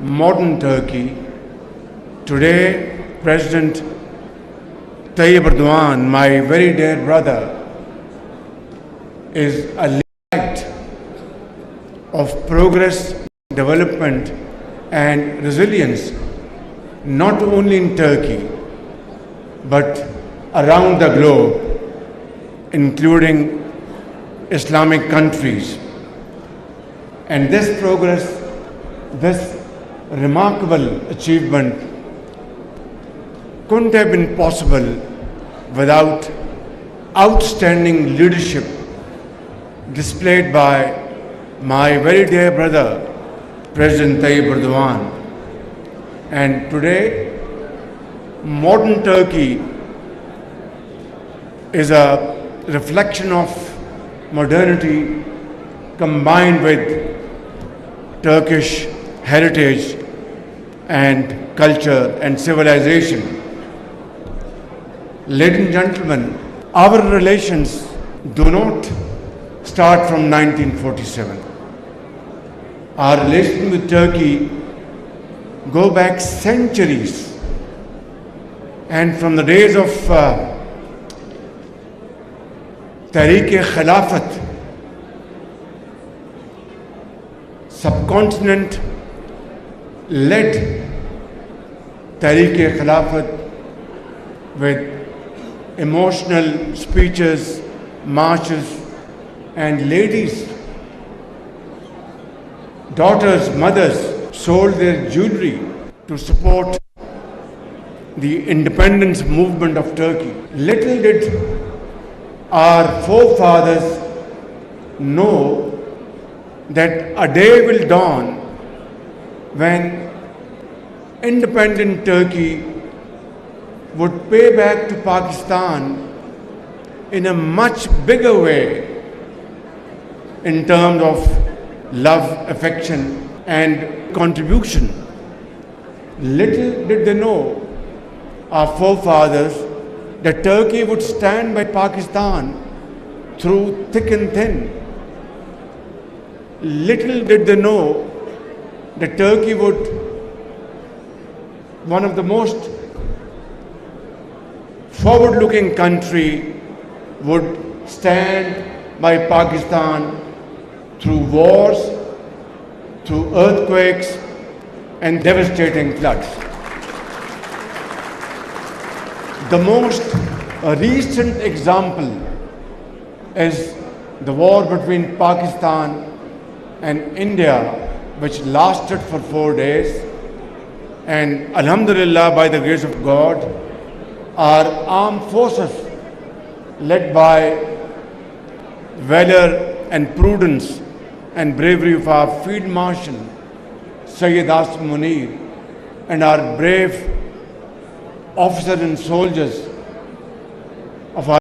modern Turkey. Today, President Tayyip Erdogan, my very dear brother, is a light of progress, development and resilience, not only in Turkey, but around the globe, including Islamic countries. And this progress, this remarkable achievement couldn't have been possible without outstanding leadership displayed by my very dear brother, President Tayyip Erdogan. And today, modern Turkey is a reflection of modernity combined with Turkish heritage and culture and civilization. Ladies and gentlemen, our relations do not start from 1947. Our relations with Turkey go back centuries, and from the days of Tariq-e-Khilafat, subcontinent led Tariq-e-Khilafat with emotional speeches, marches, and ladies, daughters, mothers sold their jewelry to support the independence movement of Turkey. Little did our forefathers know that a day will dawn when independent Turkey would pay back to Pakistan in a much bigger way in terms of love, affection and contribution. Little did they know, our forefathers, that Turkey would stand by Pakistan through thick and thin. Little did they know that Turkey would, one of the most forward-looking country, would stand by Pakistan through wars, through earthquakes and devastating floods. The most recent example is the war between Pakistan and India, which lasted for 4 days. And Alhamdulillah, by the grace of God, our armed forces, led by valor and prudence and bravery of our Field Marshal, Sayyid Asim Munir, and our brave officers and soldiers